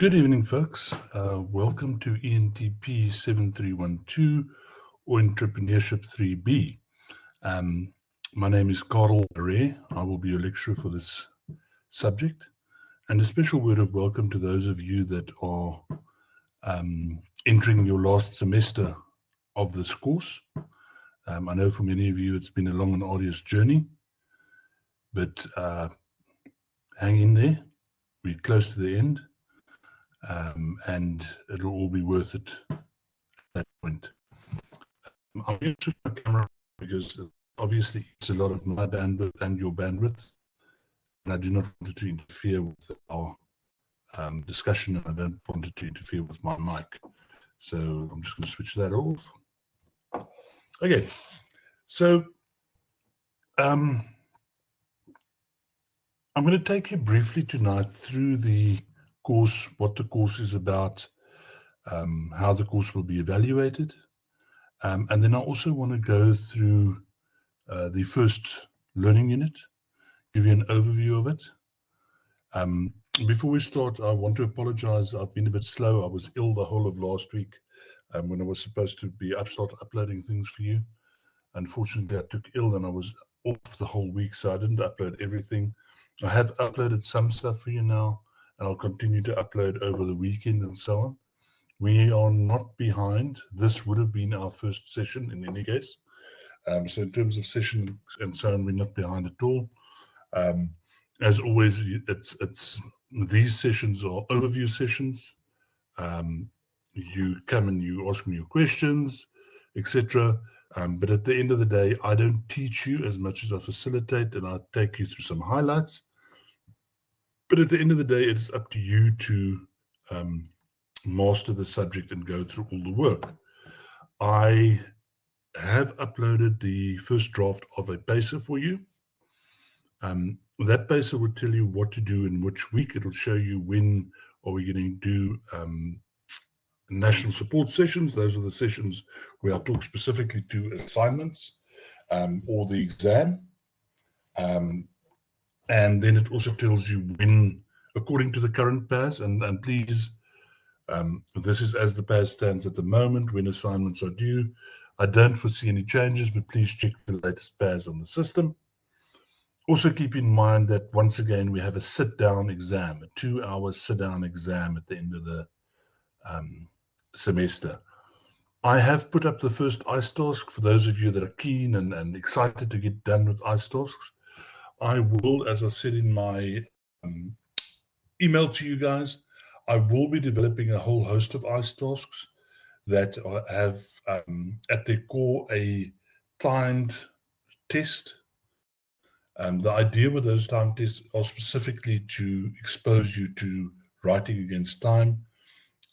Good evening, folks. Welcome to ENTP 7312 or Entrepreneurship 3B. My name is Carl Ray. I will be your lecturer for this subject. And a special word of welcome to those of you that are entering your last semester of this course. I know for many of you it's been a long and arduous journey, but hang in there. We're close to the end. And it'll all be worth it at that point. I'm going to switch my camera because obviously it's a lot of my bandwidth and your bandwidth, and I do not want it to interfere with our discussion, and I don't want it to interfere with my mic. So I'm just going to switch that off. Okay, so I'm going to take you briefly tonight through the course, what the course is about, how the course will be evaluated, and then I also want to go through the first learning unit, give you an overview of it. Before we start, I want to apologize. I've been a bit slow. I was ill the whole of last week when I was supposed to be uploading things for you. Unfortunately, I took ill and I was off the whole week, so I didn't upload everything. I have uploaded some stuff for you now, and I'll continue to upload over the weekend and so on. We are not behind. This would have been our first session in any case. So in terms of session and so on, we're not behind at all. As always, these sessions are overview sessions. You come and you ask me your questions, etc. But at the end of the day, I don't teach you as much as I facilitate, and I take you through some highlights. But at the end of the day, it is up to you to master the subject and go through all the work. I have uploaded the first draft of a pacer for you. That pacer will tell you what to do in which week. It'll show you when are we going to do national support sessions. Those are the sessions where I talk specifically to assignments or the exam. And then it also tells you when, according to the current PAS, and please, this is as the PAS stands at the moment when assignments are due. I don't foresee any changes, but please check the latest PAS on the system. Also keep in mind that once again, we have a sit-down exam, a 2-hour sit-down exam at the end of the semester. I have put up the first ICE task for those of you that are keen and excited to get done with ICE tasks. I will, as I said in my email to you guys, I will be developing a whole host of ICE tasks that have at their core a timed test. The idea with those timed tests are specifically to expose you to writing against time.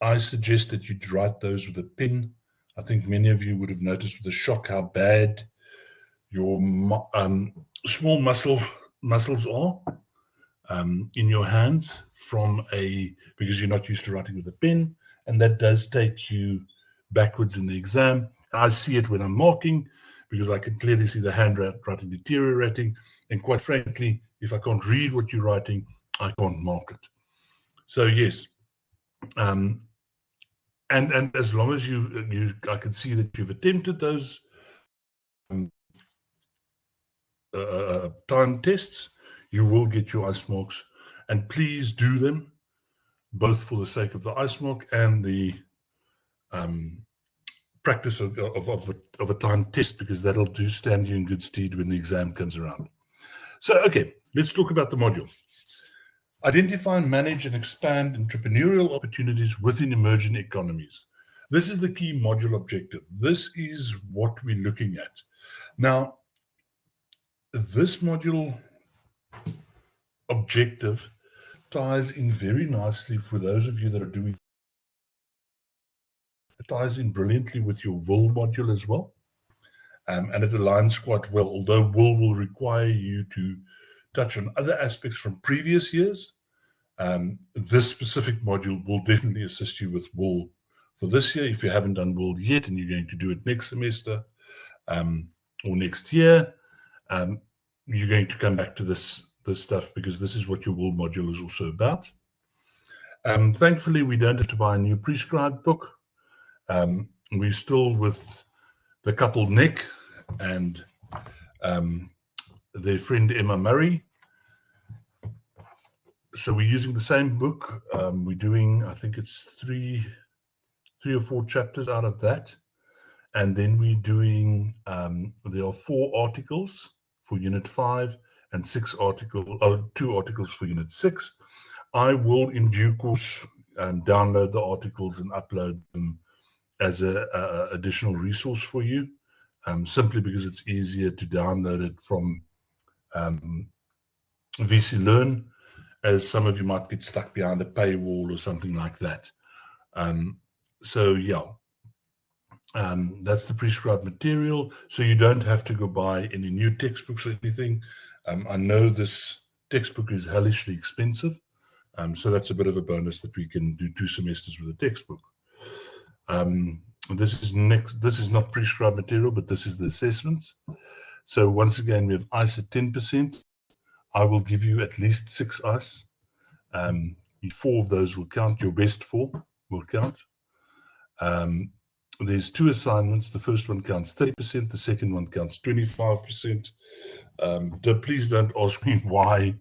I suggest that you write those with a pen. I think many of you would have noticed with a shock how bad your small muscles are in your hands because you're not used to writing with a pen, and that does take you backwards in the exam. I see it when I'm marking because I can clearly see the handwriting deteriorating, and quite frankly, if I can't read what you're writing, I can't mark it. So yes, and as long as I can see that you've attempted those time tests, you will get your ICE marks, and please do them both for the sake of the ICE mark and the practice of a time test, because that'll stand you in good stead when the exam comes around. So, okay, let's talk about the module. Identify, manage, and expand entrepreneurial opportunities within emerging economies. This is the key module objective. This is what we're looking at. Now, this module objective ties in very nicely for those of you that are doing. It ties in brilliantly with your will module as well. And it aligns quite well, although will require you to touch on other aspects from previous years. This specific module will definitely assist you with will for this year. If you haven't done will yet and you're going to do it next semester or next year, you're going to come back to this stuff because this is what your will module is also about. Thankfully, we don't have to buy a new prescribed book. We're still with the couple Nick and their friend Emma Murray. So we're using the same book. We're doing, I think it's three or four chapters out of that. And then we're doing, there are 4 articles for Unit 5 and 2 articles for Unit 6. I will, in due course, download the articles and upload them as an additional resource for you, simply because it's easier to download it from VC Learn, as some of you might get stuck behind a paywall or something like that. So yeah, that's the prescribed material. So you don't have to go buy any new textbooks or anything. I know this textbook is hellishly expensive. So that's a bit of a bonus that we can do 2 semesters with a textbook. This is not prescribed material, but this is the assessments. So once again, we have ICE at 10%. I will give you at least 6 ICE. 4 of those will count. Your best 4 will count. There's 2 assignments. The first one counts 30%. The second one counts 25%. Please don't ask me why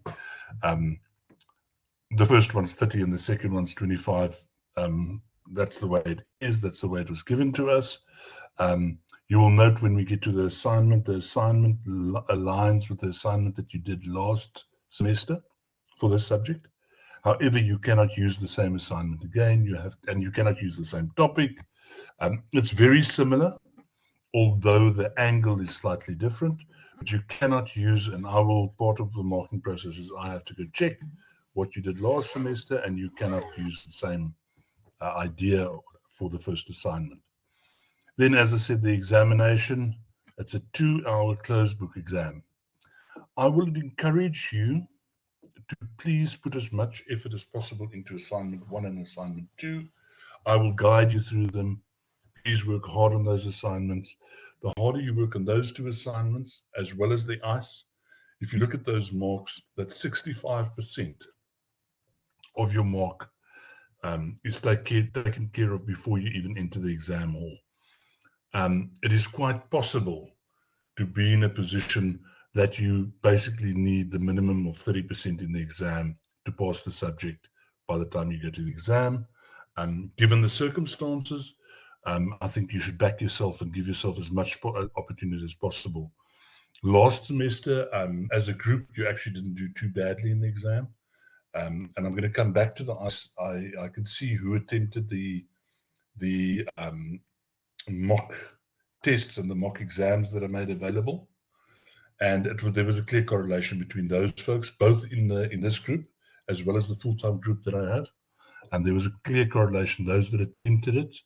the first one's 30 and the second one's 25. That's the way it is. That's the way it was given to us. You will note when we get to the assignment aligns with the assignment that you did last semester for this subject. However, you cannot use the same assignment again. You cannot use the same topic. It's very similar, although the angle is slightly different. But you cannot use, and part of the marking process is I have to go check what you did last semester, and you cannot use the same idea for the first assignment. Then, as I said, the examination, it's a 2-hour closed book exam. I will encourage you to please put as much effort as possible into assignment 1 and assignment 2. I will guide you through them. Please work hard on those assignments. The harder you work on those 2 assignments, as well as the ICE, if you look at those marks, that's 65% of your mark is taken care of before you even enter the exam hall. It is quite possible to be in a position that you basically need the minimum of 30% in the exam to pass the subject by the time you go to the exam. Given the circumstances, I think you should back yourself and give yourself as much opportunity as possible. Last semester, as a group, you actually didn't do too badly in the exam. And I'm going to come back to the ICE. I can see who attempted the mock tests and the mock exams that are made available. And there was a clear correlation between those folks, both in this group, as well as the full-time group that I have. And there was a clear correlation. Those that attempted it,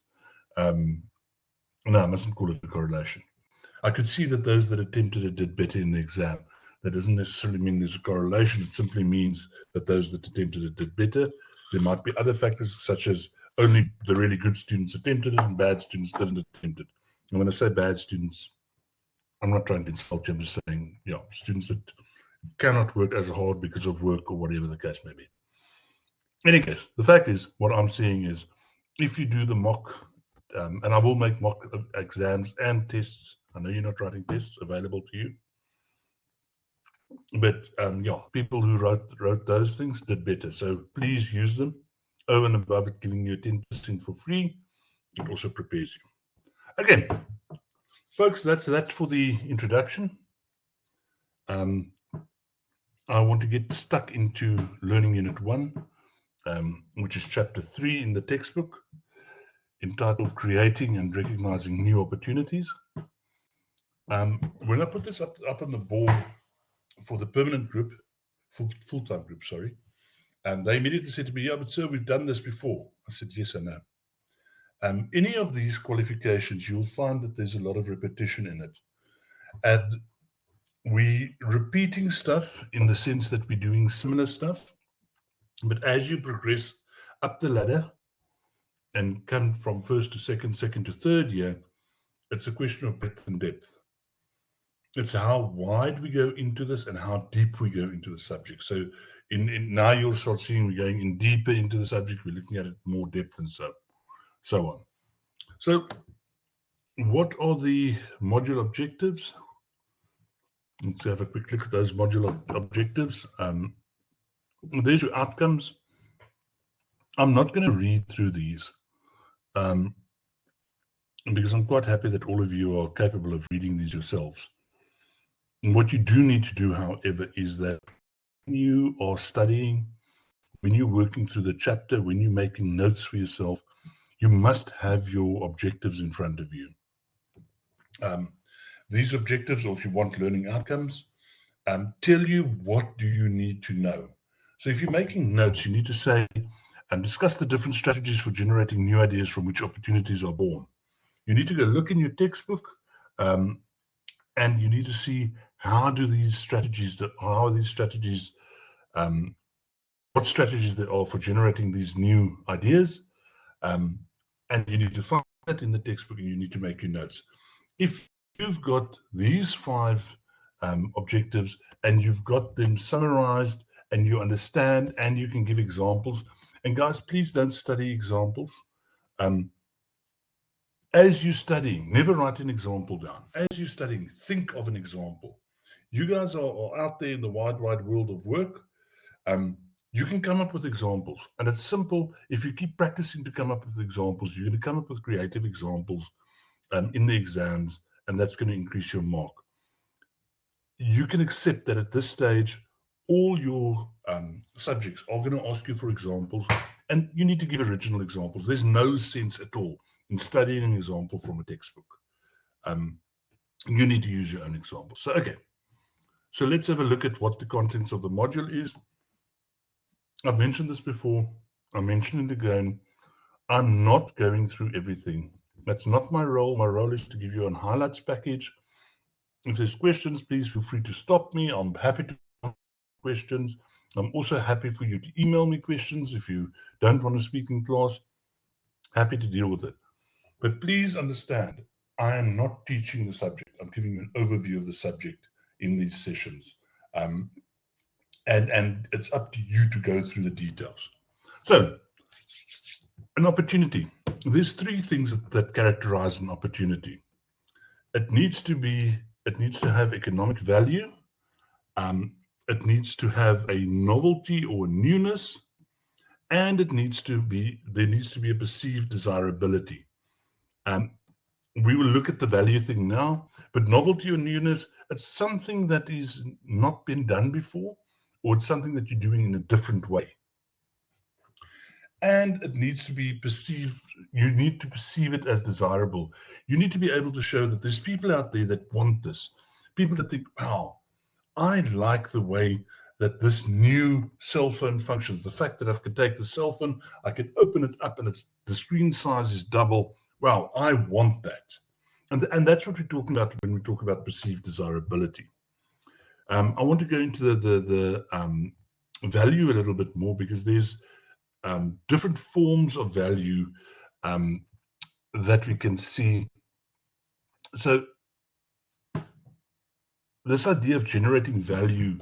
no, I mustn't call it a correlation. I could see that those that attempted it did better in the exam. That doesn't necessarily mean there's a correlation. It simply means that those that attempted it did better. There might be other factors, such as only the really good students attempted it and bad students didn't attempt it. And when I say bad students, I'm not trying to insult you. I'm just saying, students that cannot work as hard because of work or whatever the case may be. In any case, the fact is, what I'm seeing is, if you do the mock, and I will make mock exams and tests. I know you're not writing tests available to you. But people who wrote those things did better. So please use them. Over and above it, giving you 10% for free, it also prepares you. Again, folks, that's that for the introduction. I want to get stuck into Learning Unit 1, which is Chapter 3 in the textbook, entitled Creating and Recognizing New Opportunities. When I put this up on the board for the permanent group, full-time group, sorry, and they immediately said to me, yeah, but sir, we've done this before. I said, yes, I know. Any of these qualifications, you'll find that there's a lot of repetition in it. And we're repeating stuff in the sense that we're doing similar stuff. But as you progress up the ladder and come from first to second to third year, it's a question of breadth and depth. It's how wide we go into this and how deep we go into the subject. So now you'll start seeing we're going in deeper into the subject. We're looking at it more depth and so on. So what are the module objectives? Let's have a quick look at those module objectives. There's your outcomes. I'm not going to read through these because I'm quite happy that all of you are capable of reading these yourselves. And what you do need to do, however, is that when you are studying, when you're working through the chapter, when you're making notes for yourself, you must have your objectives in front of you. These objectives, or if you want learning outcomes, tell you what do you need to know. So if you're making notes, you need to say, discuss the different strategies for generating new ideas from which opportunities are born. You need to go look in your textbook, and you need to see how are these strategies, what strategies there are for generating these new ideas, and you need to find that in the textbook, and you need to make your notes. If you've got these 5 objectives and you've got them summarized and you understand and you can give examples, and guys, please don't study examples. As you're studying, never write an example down. As you're studying, think of an example. You guys are out there in the wide world of work. You can come up with examples, and it's simple. If you keep practicing to come up with examples, you're going to come up with creative examples in the exams, and that's going to increase your mark. You can accept that at this stage, all your subjects are going to ask you for examples, and you need to give original examples. There's no sense at all in studying an example from a textbook. You need to use your own examples. So, okay. So let's have a look at what the contents of the module is. I've mentioned this before. I mentioned it again. I'm not going through everything. That's not my role. My role is to give you a highlights package. If there's questions, please feel free to stop me. I'm happy to answer questions. I'm also happy for you to email me questions if you don't want to speak in class. Happy to deal with it. But please understand, I am not teaching the subject. I'm giving you an overview of the subject in these sessions. And it's up to you to go through the details. So, an opportunity. There's 3 things that characterize an opportunity. It needs to have economic value. It needs to have a novelty or newness, and there needs to be a perceived desirability. We will look at the value thing now, but novelty or newness, it's something that is not been done before, or it's something that you're doing in a different way. And it needs to be perceived, you need to perceive it as desirable. You need to be able to show that there's people out there that want this. People that think, wow, I like the way that this new cell phone functions. The fact that I can take the cell phone, I can open it up and the screen size is double. Wow, I want that. And that's what we're talking about when we talk about perceived desirability. I want to go into the value a little bit more, because there's different forms of value that we can see. So this idea of generating value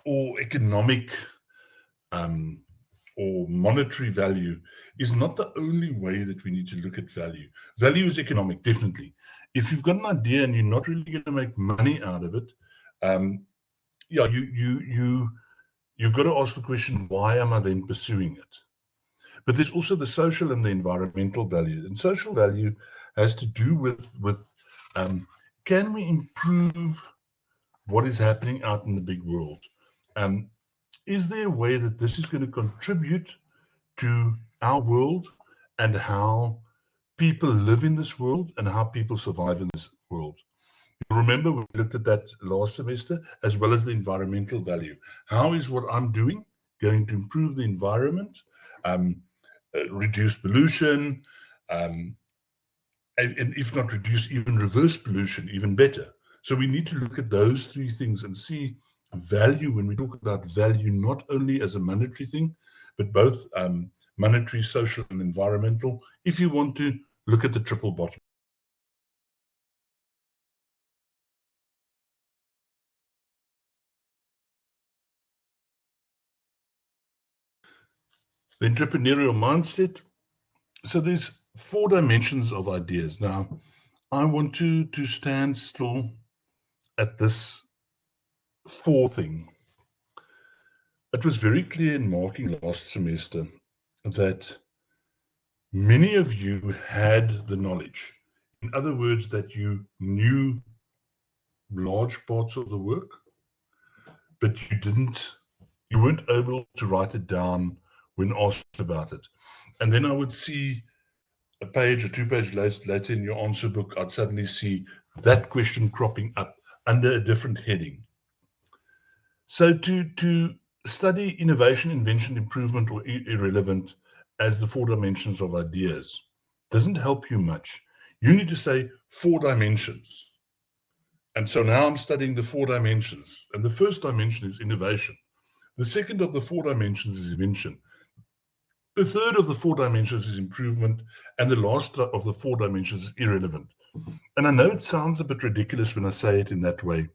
or economic or monetary value is not the only way that we need to look at value. Value is economic, definitely. If you've got an idea and you're not really going to make money out of it, yeah, you've got to ask the question, why am I then pursuing it? But there's also the social and the environmental value. And social value has to do with can we improve what is happening out in the big world? Is there a way that this is going to contribute to our world and how people live in this world and how people survive in this world? Remember, we looked at that last semester, as well as the environmental value. How is what I'm doing going to improve the environment, reduce pollution, and if not reduce, even reverse pollution, even better? So we need to look at those 3 things and see value when we talk about value, not only as a monetary thing, but both monetary, social, and environmental, if you want to look at the triple bottom. The entrepreneurial mindset. So there's 4 dimensions of ideas. Now, I want to stand still at this 4 thing. It was very clear in marking last semester that many of you had the knowledge. In other words, that you knew large parts of the work, but you weren't able to write it down when asked about it. And then I would see a page or 2 pages later in your answer book, I'd suddenly see that question cropping up under a different heading. So to study innovation, invention, improvement, or irrelevant as the 4 dimensions of ideas doesn't help you much. You need to say 4 dimensions. And so now I'm studying the 4 dimensions. And the first dimension is innovation. The second of the 4 dimensions is invention. The third of the 4 dimensions is improvement. And the last of the 4 dimensions is irrelevant. And I know it sounds a bit ridiculous when I say it in that way,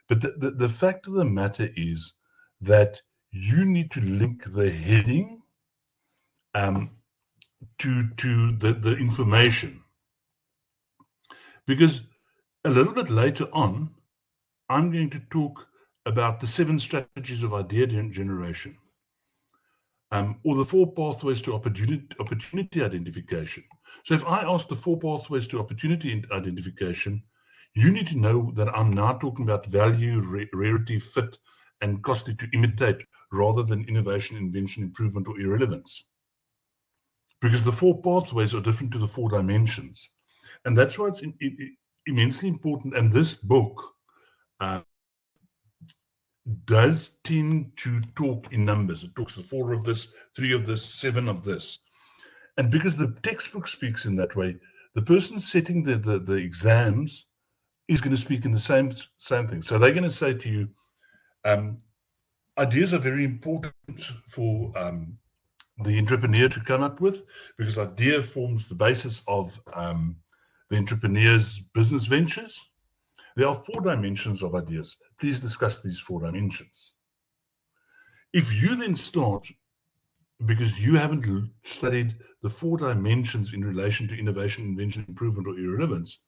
but the fact of the matter is that you need to link the heading to the information. Because a little bit later on, I'm going to talk about the 7 strategies of idea generation, or the 4 pathways to opportunity identification. So if I ask the 4 pathways to opportunity identification, you need to know that I'm now talking about value, rarity, fit, and costly to imitate, rather than innovation, invention, improvement, or irrelevance. Because the 4 pathways are different to the 4 dimensions. And that's why it's immensely important. And this book does tend to talk in numbers. It talks the 4 of this, 3 of this, 7 of this. And because the textbook speaks in that way, the person setting the exams is going to speak in the same thing. So they're going to say to you, ideas are very important for the entrepreneur to come up with, because idea forms the basis of the entrepreneur's business ventures. There are 4 dimensions of ideas. Please discuss these 4 dimensions. If you then start, because you haven't studied the 4 dimensions in relation to innovation, invention, improvement, or irrelevance,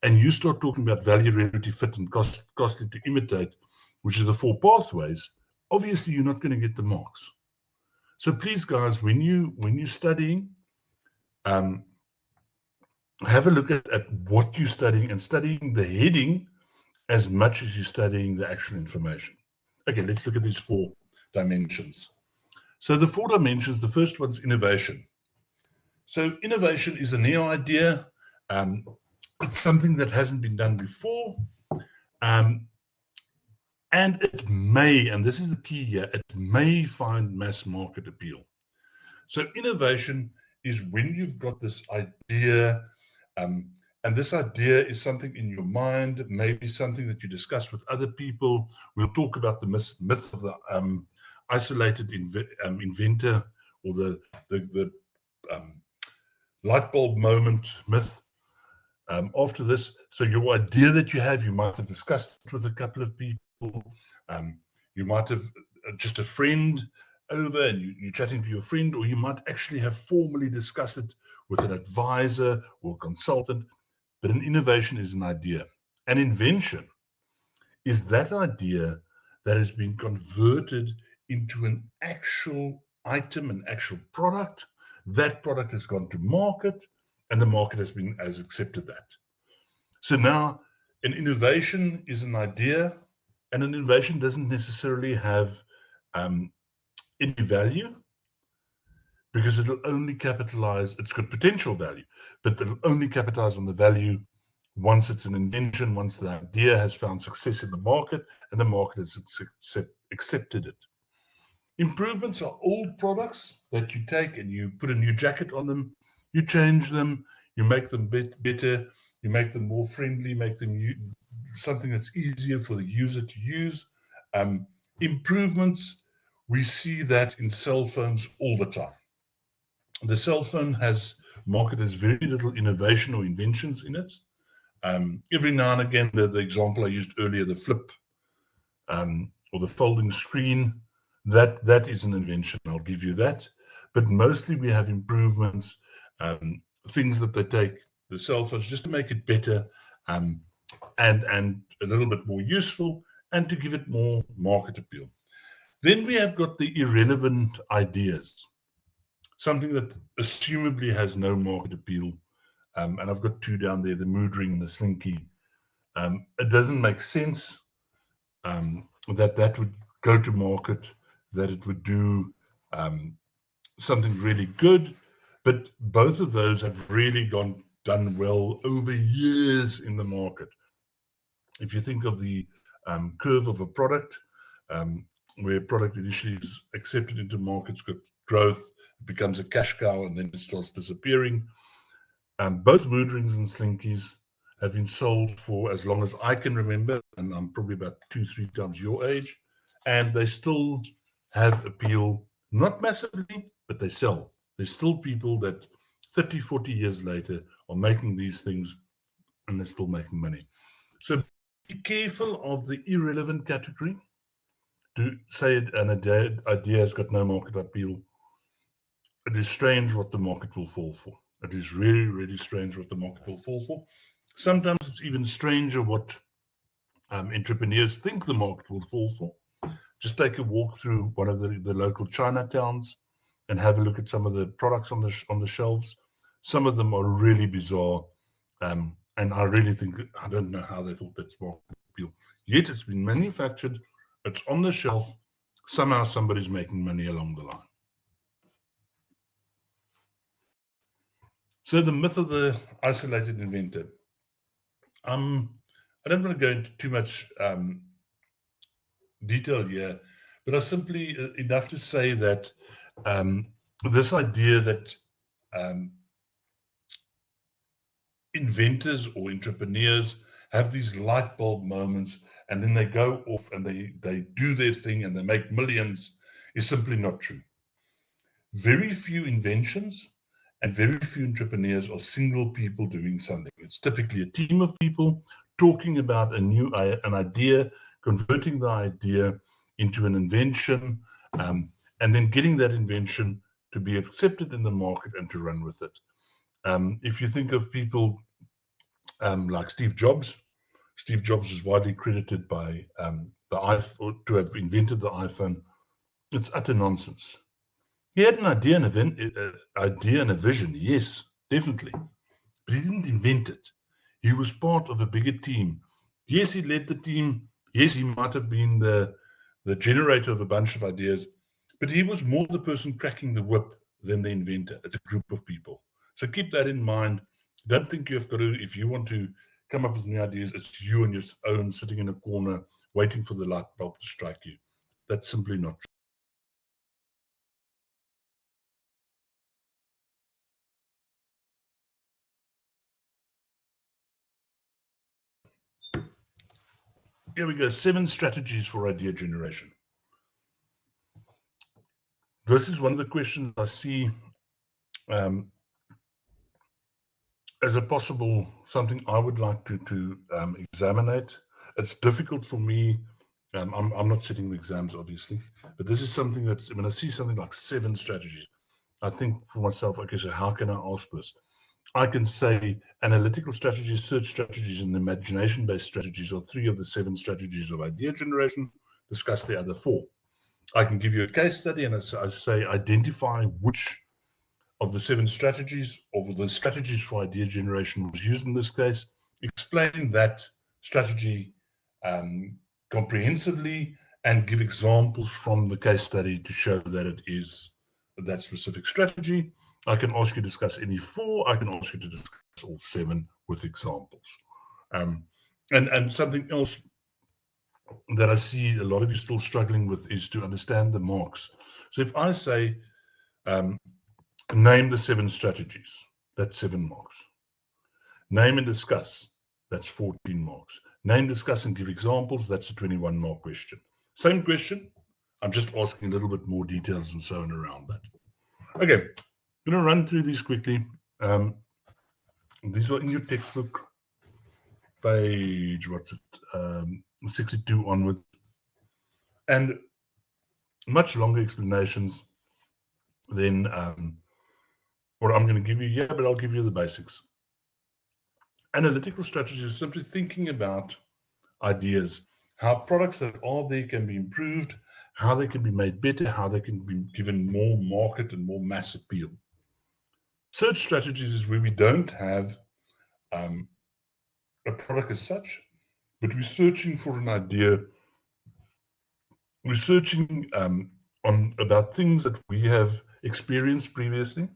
and you start talking about value, rarity, fit, and costly to imitate, which are the 4 pathways, obviously you're not going to get the marks. So please, guys, when you're studying, have a look at what you're studying, and studying the heading as much as you're studying the actual information. Okay, let's look at these 4 dimensions. So the 4 dimensions, the first one's innovation. So innovation is a new idea. It's something that hasn't been done before. And it may, and this is the key here, it may find mass market appeal. So innovation is when you've got this idea, and this idea is something in your mind, maybe something that you discuss with other people. We'll talk about the myth of the isolated inventor, or the light bulb moment myth after this. So your idea that you have, you might have discussed it with a couple of people. You might have just a friend over, and you're chatting to your friend, or you might actually have formally discussed it with an advisor or consultant. But an innovation is an idea. An invention is that idea that has been converted into an actual item, an actual product. That product has gone to market, and the market has accepted that. So now an innovation is an idea, and an innovation doesn't necessarily have any value, because it'll only capitalize, it's got potential value, but it'll only capitalize on the value once it's an invention, once the idea has found success in the market and the market has accepted it. Improvements are old products that you take and you put a new jacket on them, you change them, you make them better, you make them more friendly, make them something that's easier for the user to use. Improvements, we see that in cell phones all the time. The cell phone market has very little innovation or inventions in it. Every now and again, the example I used earlier, the flip or the folding screen, that is an invention, I'll give you that. but mostly we have improvements, things that they take the cell phones just to make it better, and a little bit more useful, and to give it more market appeal. Then we have got the irrelevant ideas, something that assumably has no market appeal. And I've got two down there, the mood ring and the slinky. It doesn't make sense that would go to market, that it would do something really good. But both of those have really done well over years in the market. If you think of the curve of a product, where a product initially is accepted into markets, got growth, it becomes a cash cow, and then it starts disappearing. Both mood rings and slinkies have been sold for as long as I can remember, and I'm probably about 2-3 times your age, and they still have appeal, not massively, but they sell. There's still people that 30, 40 years later are making these things, and they're still making money. So be careful of the irrelevant category. To say an idea has got no market appeal, it is strange what the market will fall for. It is really, really strange what the market will fall for. Sometimes it's even stranger what entrepreneurs think the market will fall for. Just take a walk through one of the local Chinatowns and have a look at some of the products on the shelves. Some of them are really bizarre, and I really think, I don't know how they thought that's market appeal. Yet it's been manufactured, it's on the shelf, somehow somebody's making money along the line. So the myth of the isolated inventor. I don't want to go into too much detail here, but I simply enough to say that this idea that inventors or entrepreneurs have these light bulb moments and then they go off and they do their thing and they make millions is simply not true. Very few inventions and very few entrepreneurs are single people doing something. It's typically a team of people talking about an idea, converting the idea into an invention, and then getting that invention to be accepted in the market and to run with it. If you think of people like Steve Jobs is widely credited by the iPhone to have invented the iPhone. It's utter nonsense. He had an idea and a vision, yes, definitely, but he didn't invent it. He was part of a bigger team. Yes, he led the team. Yes, he might have been the generator of a bunch of ideas, but he was more the person cracking the whip than the inventor. It's a group of people. So keep that in mind. Don't think you've got to, if you want to come up with new ideas, it's you on your own sitting in a corner waiting for the light bulb to strike you. That's simply not true. Here we go, 7 strategies for idea generation. This is one of the questions I see as a possible something I would like to examine. It's difficult for me. I'm not sitting the exams, obviously, but this is something that's, when I see something like 7 strategies, I think for myself, okay, so how can I ask this? I can say analytical strategies, search strategies, and imagination-based strategies are 3 of the 7 strategies of idea generation. Discuss the other 4. I can give you a case study and I say identify which of the 7 strategies or the strategies for idea generation was used in this case. Explain that strategy comprehensively and give examples from the case study to show that it is that specific strategy. I can ask you to discuss any 4. I can ask you to discuss all 7 with examples. And something else that I see a lot of you still struggling with is to understand the marks. So if I say, name the 7 strategies, that's 7 marks. Name and discuss, that's 14 marks. Name, discuss, and give examples, that's a 21 mark question. Same question, I'm just asking a little bit more details and so on around that. Okay, I'm going to run through these quickly. These are in your textbook, page, 62 onward. And much longer explanations then what I'm going to give you, but I'll give you the basics. Analytical strategy is simply thinking about ideas, how products that are there can be improved, how they can be made better, how they can be given more market and more mass appeal. Search strategies is where we don't have a product as such, but we're searching for an idea. We're searching about things that we have experienced previously,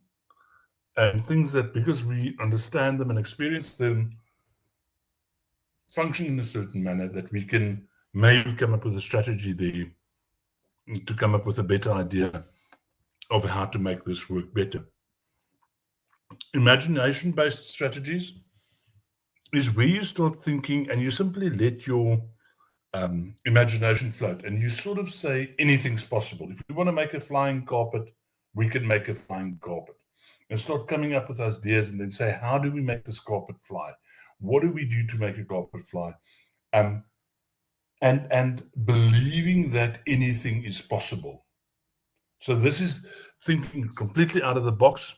and things that, because we understand them and experience them, function in a certain manner, that we can maybe come up with a strategy there to come up with a better idea of how to make this work better. Imagination-based strategies is where you start thinking and you simply let your imagination float, and you sort of say anything's possible. If we want to make a flying carpet, we can make a flying carpet, and start coming up with ideas, and then say, how do we make this carpet fly? What do we do to make a carpet fly? And believing that anything is possible. So this is thinking completely out of the box,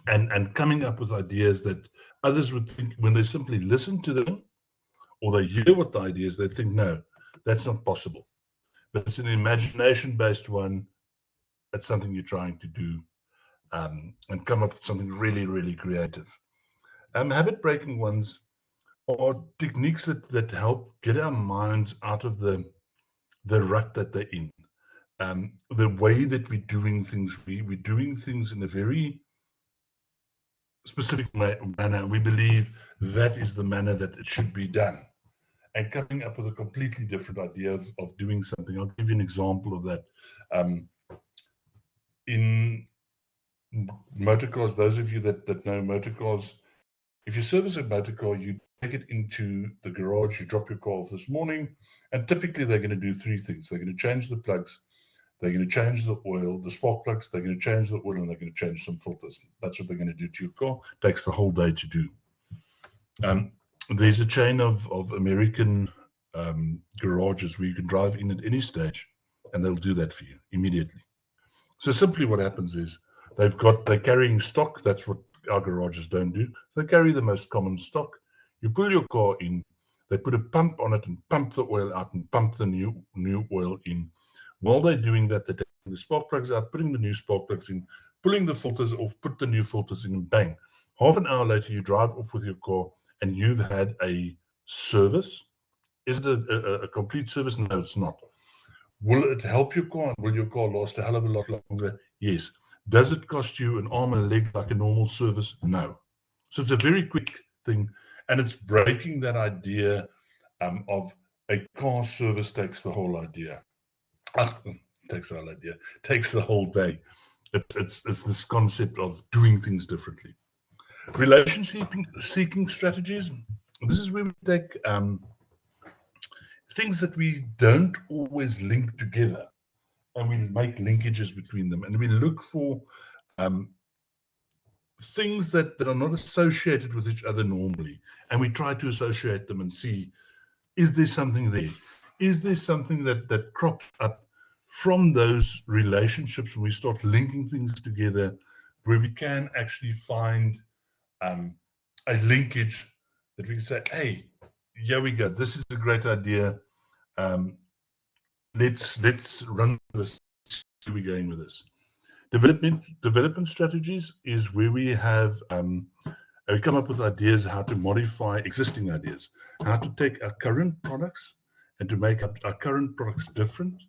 and coming up with ideas that others would think, when they simply listen to them or they hear what the idea is, they think, no, that's not possible. But it's an imagination-based one. That's something you're trying to do, and come up with something really, really creative. Habit-breaking ones are techniques that help get our minds out of the rut that they're in. The way that we're doing things, we're doing things in a very specific manner. We believe that is the manner that it should be done, and coming up with a completely different idea of doing something. I'll give you an example of that. In motor cars, those of you that know motor cars, if you service a motor car, you take it into the garage, you drop your car off this morning, and typically they're going to do three things. They're going to change the plugs, they're going to change the oil, the spark plugs, they're going to change the oil, and they're going to change some filters. That's what they're going to do to your car. It takes the whole day to do. There's a chain of American garages where you can drive in at any stage, and they'll do that for you immediately. So simply what happens is they're carrying stock. That's what our garages don't do. They carry the most common stock. You pull your car in, they put a pump on it and pump the oil out and pump the new oil in. While they're doing that, they're taking the spark plugs out, putting the new spark plugs in, pulling the filters off, put the new filters in, and bang. Half an hour later, you drive off with your car and you've had a service. Is it a complete service? No, it's not. Will it help your car? Will your car last a hell of a lot longer? Yes. Does it cost you an arm and a leg like a normal service? No. So it's a very quick thing, and it's breaking that idea of a car service takes the whole idea. Takes the whole idea. Takes the whole day. It's this concept of doing things differently. Relation-seeking strategies. This is where we take things that we don't always link together, and we make linkages between them, and we look for things that are not associated with each other normally, and we try to associate them and see, is there something there? Is there something that crops up from those relationships when we start linking things together, where we can actually find a linkage that we can say, hey, here we go, this is a great idea. Let's run this. Where are we going with this? Development strategies is where we have we come up with ideas how to modify existing ideas, how to take our current products and to make our current products different,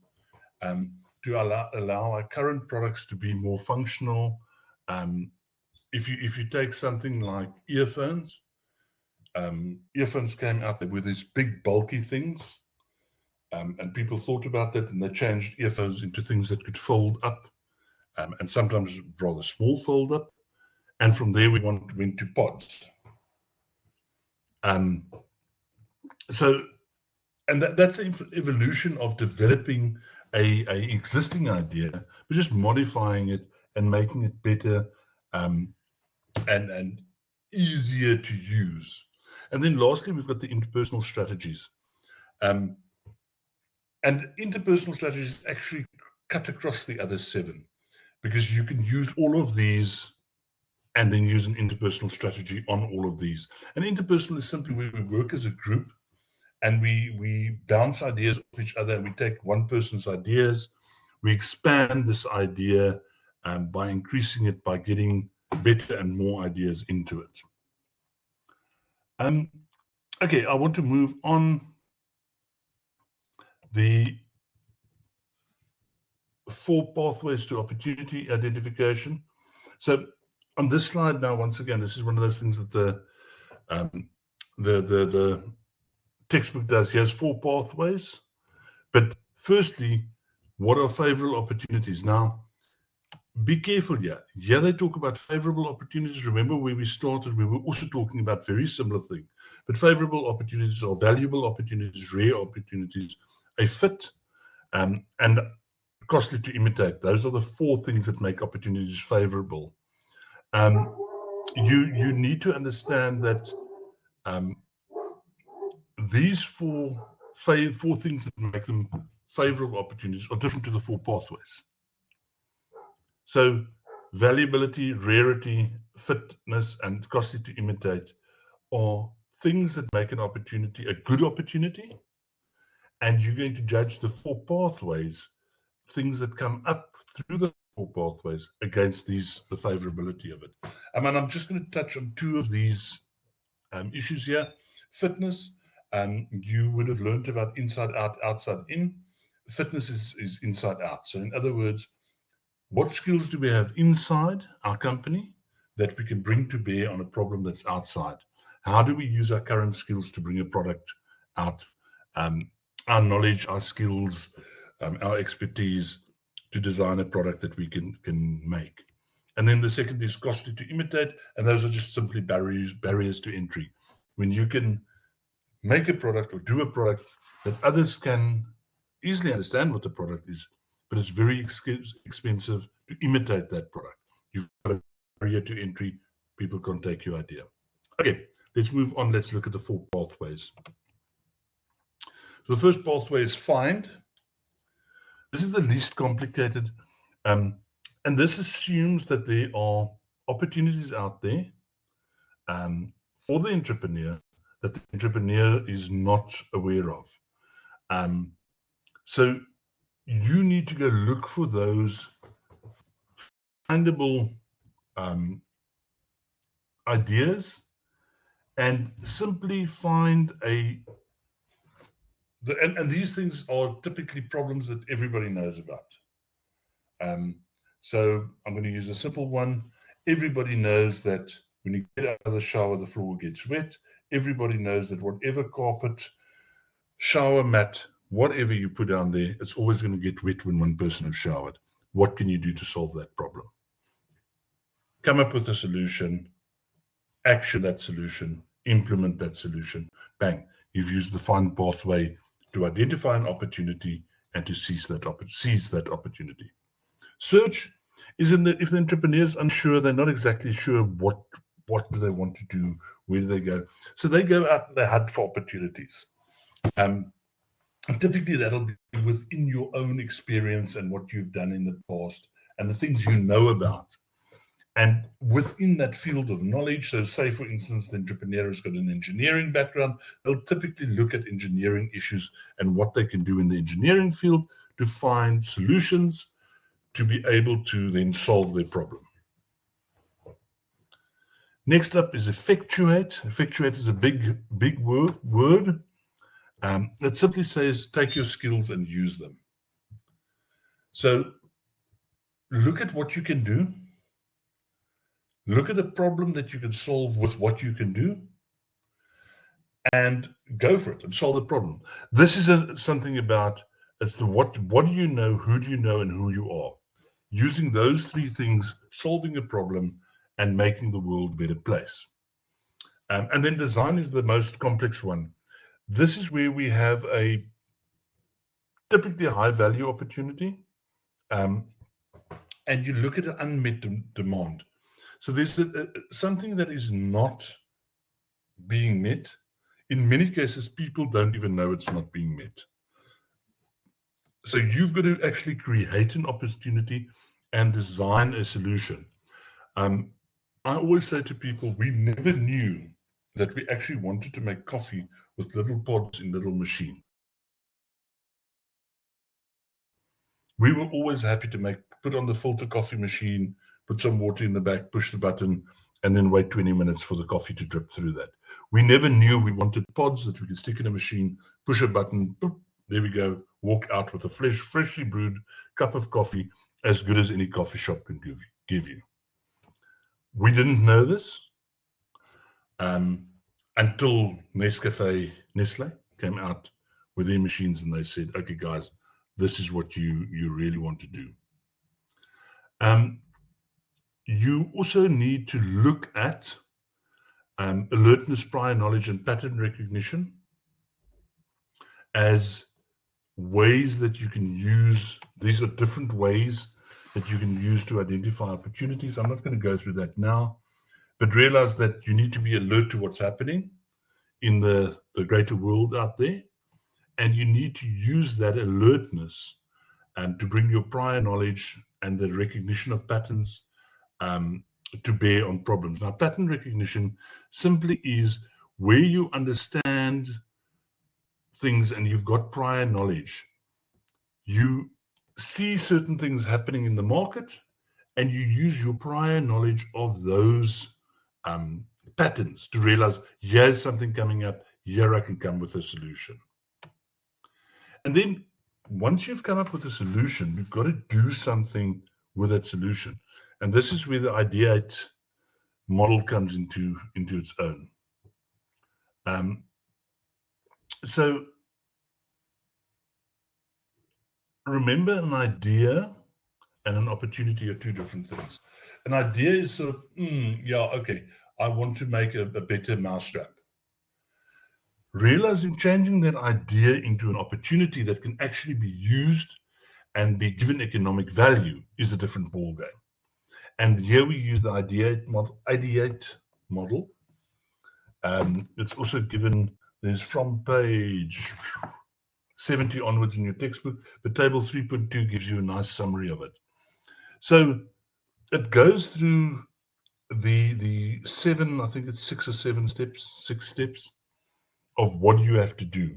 to allow our current products to be more functional. If you take something like earphones, earphones came out there with these big bulky things, and people thought about that, and they changed earphones into things that could fold up, and sometimes rather small fold up, and from there we went to pods. So, and that's an evolution of developing a existing idea, but just modifying it and making it better, and easier to use. And then lastly, we've got the interpersonal strategies. And interpersonal strategies actually cut across the other seven, because you can use all of these and then use an interpersonal strategy on all of these. And interpersonal is simply where we work as a group and we bounce ideas off each other, and we take one person's ideas, we expand this idea by increasing it, by getting better and more ideas into it. Okay, I want to move on. The 4 pathways to opportunity identification. So on this slide now, once again, this is one of those things that the textbook does. He has 4 pathways, but firstly, what are favorable opportunities? Now, be careful here. Here they talk about favorable opportunities. Remember where we started, we were also talking about very similar thing. But favorable opportunities are valuable opportunities, rare opportunities, a fit, and costly to imitate. Those are the 4 things that make opportunities favorable. You need to understand that these four things that make them favorable opportunities are different to the 4 pathways. So valuability, rarity, fitness, and costly to imitate are things that make an opportunity a good opportunity, and you're going to judge the 4 pathways, things that come up through the 4 pathways, against the favorability of it. And I'm just going to touch on 2 of these issues here. Fitness, you would have learned about inside out, outside in. Fitness is inside out. So in other words, what skills do we have inside our company that we can bring to bear on a problem that's outside? How do we use our current skills to bring a product out? Our knowledge, our skills, our expertise to design a product that we can make. And then the second is costly to imitate, and those are just simply barriers to entry. When you can make a product or do a product that others can easily understand what the product is, but it's very expensive to imitate that product. You've got a barrier to entry. People can't take your idea. Okay, let's move on. Let's look at the 4 pathways. So the first pathway is find. This is the least complicated. And this assumes that there are opportunities out there for the entrepreneur that the entrepreneur is not aware of. So you need to go look for those findable ideas and simply find and these things are typically problems that everybody knows about. So I'm going to use a simple one. Everybody knows that when you get out of the shower, the floor gets wet. Everybody knows that whatever carpet, shower mat, whatever you put down there, it's always going to get wet when one person has showered. What can you do to solve that problem? Come up with a solution, action that solution, implement that solution. Bang, you've used the find pathway to identify an opportunity and to seize that opportunity. Search is if the entrepreneur is unsure, they're not exactly sure what do they want to do, where do they go. So they go out and they hunt for opportunities. And typically that'll be within your own experience and what you've done in the past and the things you know about. And within that field of knowledge, so say, for instance, the entrepreneur has got an engineering background, they'll typically look at engineering issues and what they can do in the engineering field to find solutions to be able to then solve their problem. Next up is effectuate. Effectuate is a big word. It simply says take your skills and use them. So look at what you can do. Look at a problem that you can solve with what you can do and go for it and solve the problem. This is something about what do you know, who do you know, and who you are. Using those 3 things, solving a problem and making the world a better place. And then design is the most complex one. This is where we have typically a high value opportunity. And you look at an unmet demand. So there's something that is not being met. In many cases, people don't even know it's not being met. So you've got to actually create an opportunity and design a solution. I always say to people, we never knew that we actually wanted to make coffee with little pods in little machines. We were always happy to put on the filter coffee machine, put some water in the back, push the button, and then wait 20 minutes for the coffee to drip through that. We never knew we wanted pods that we could stick in a machine, push a button, boop, there we go, walk out with a freshly brewed cup of coffee, as good as any coffee shop can give you. We didn't know this until Nestle came out with their machines and they said, okay, guys, this is what you really want to do. You also need to look at alertness, prior knowledge, and pattern recognition as ways that you can use. These are different ways that you can use to identify opportunities. I'm not going to go through that now, but realize that you need to be alert to what's happening in the greater world out there, and you need to use that alertness to bring your prior knowledge and the recognition of patterns to bear on problems. Now, pattern recognition simply is where you understand things and you've got prior knowledge. You see certain things happening in the market and you use your prior knowledge of those patterns to realize, here's something coming up, here I can come with a solution. And then once you've come up with a solution, you've got to do something with that solution. And this is where the ideate model comes into its own. So remember, an idea and an opportunity are two different things. An idea is sort of, yeah, okay, I want to make a better mousetrap. Realizing, changing that idea into an opportunity that can actually be used and be given economic value is a different ballgame. And here we use the ideate model. It's also given, there's from page 70 onwards in your textbook, but table 3.2 gives you a nice summary of it. So it goes through the seven, I think it's 6 or 7 steps, 6 steps of what you have to do.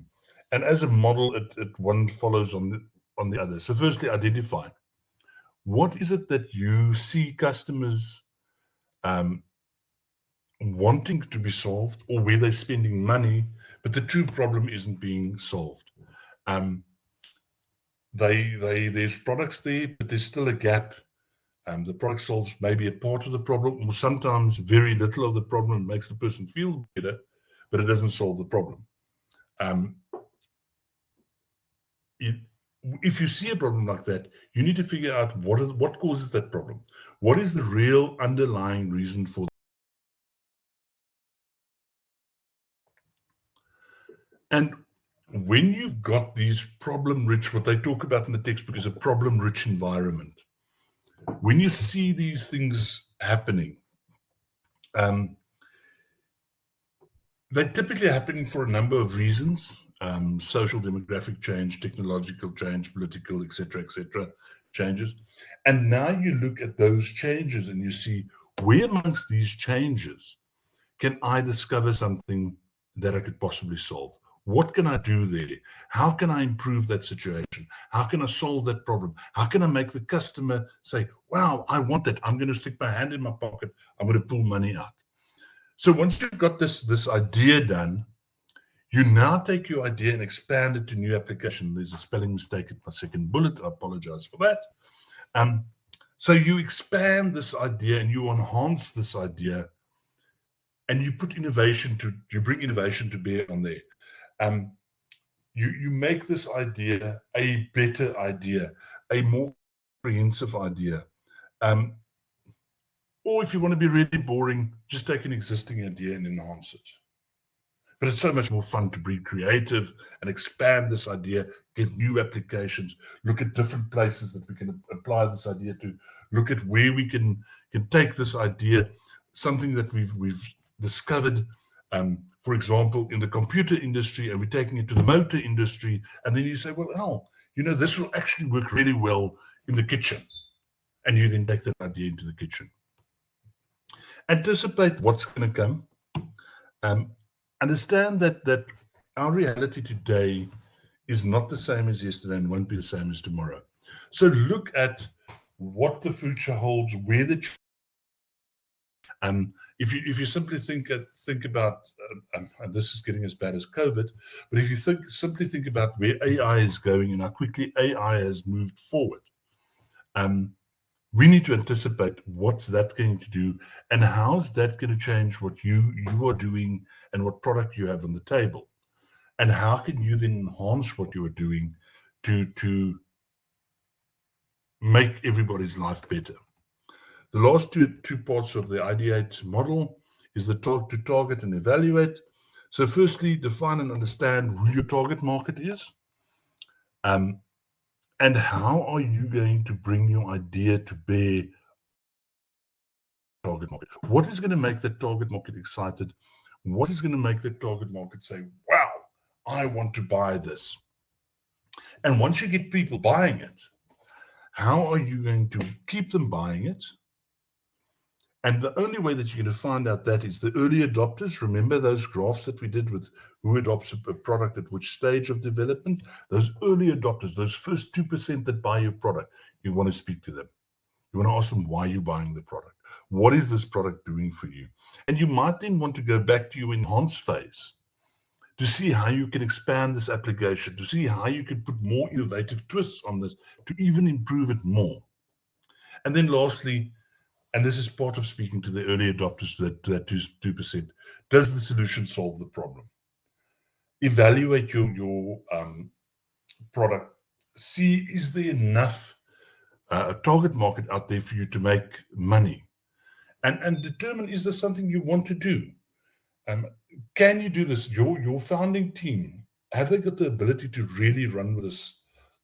And as a model, it one follows on the other. So firstly, identify. What is it that you see customers wanting to be solved, or where they're spending money, but the true problem isn't being solved? There's products there, but there's still a gap. The product solves maybe a part of the problem, or sometimes very little of the problem, makes the person feel better, but it doesn't solve the problem. If you see a problem like that, you need to figure out what causes that problem. What is the real underlying reason for that? And when you've got these problem-rich, what they talk about in the textbook is a problem-rich environment. When you see these things happening, they're typically happening for a number of reasons. Social demographic change, technological change, political, etc., changes. And now you look at those changes and you see, where amongst these changes can I discover something that I could possibly solve? What can I do there? How can I improve that situation? How can I solve that problem? How can I make the customer say, wow, I want that. I'm going to stick my hand in my pocket. I'm going to pull money out. So once you've got this idea done, you now take your idea and expand it to new application. There's a spelling mistake at my second bullet. I apologize for that. So you expand this idea and you enhance this idea, and you put you bring innovation to bear on there. You make this idea a better idea, a more comprehensive idea. Or if you want to be really boring, just take an existing idea and enhance it. But it's so much more fun to be creative and expand this idea, get new applications, look at different places that we can apply this idea to, look at where we can take this idea, something that we've discovered, for example, in the computer industry, and we're taking it to the motor industry, and then you say, well, this will actually work really well in the kitchen. And you then take that idea into the kitchen. Anticipate what's going to come. Understand that our reality today is not the same as yesterday and won't be the same as tomorrow. So look at what the future holds, where the if you simply think about and this is getting as bad as COVID, but if you simply think about where AI is going and how quickly AI has moved forward, we need to anticipate what's that going to do and how's that going to change what you are doing and what product you have on the table, and how can you then enhance what you are doing to make everybody's life better. The last two parts of the ideate model is to target and evaluate. So firstly, define and understand who your target market is, and how are you going to bring your idea to bear target market. What is going to make that target market excited? What is going to make that target market say, wow, I want to buy this? And once you get people buying it, how are you going to keep them buying it? And the only way that you're going to find out that is the early adopters. Remember those graphs that we did with who adopts a product at which stage of development? Those early adopters, those first 2% that buy your product, you want to speak to them. You want to ask them why you're buying the product. What is this product doing for you? And you might then want to go back to your enhance phase to see how you can expand this application, to see how you can put more innovative twists on this to even improve it more. And then lastly, and this is part of speaking to the early adopters, that 2%, does the solution solve the problem? Evaluate your product. See, is there enough a target market out there for you to make money? And determine, is this something you want to do? Can you do this? Your founding team, have they got the ability to really run with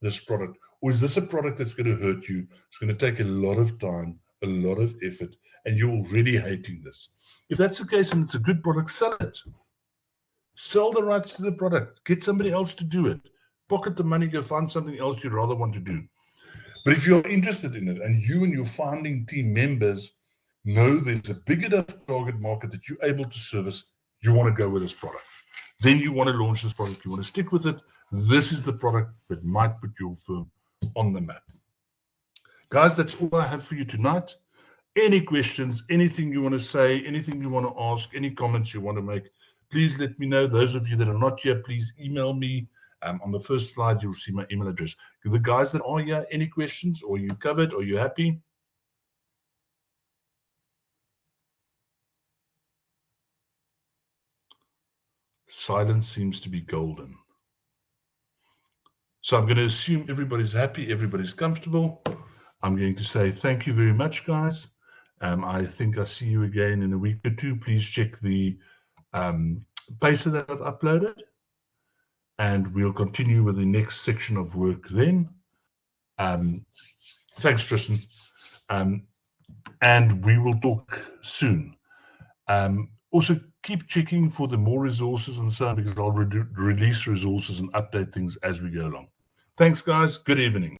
this product? Or is this a product that's going to hurt you? It's going to take a lot of time, a lot of effort, and you're already hating this. If that's the case and it's a good product, sell it. Sell the rights to the product. Get somebody else to do it. Pocket the money, go find something else you'd rather want to do. But if you're interested in it and you and your founding team members know there's a big enough target market that you're able to service, you want to go with this product. Then you want to launch this product. You want to stick with it. This is the product that might put your firm on the map. Guys, that's all I have for you tonight. Any questions, anything you want to say, anything you want to ask, any comments you want to make, please let me know. Those of you that are not here, please email me. On the first slide, you'll see my email address. The guys that are here, any questions? Or you covered? Or you happy? Silence seems to be golden. So I'm going to assume everybody's happy, everybody's comfortable. I'm going to say thank you very much, guys. I think I'll see you again in a week or two. Please check the pacer that I've uploaded. And we'll continue with the next section of work then. Thanks, Tristan. And we will talk soon. Also, keep checking for the more resources and so on, because I'll release resources and update things as we go along. Thanks, guys. Good evening.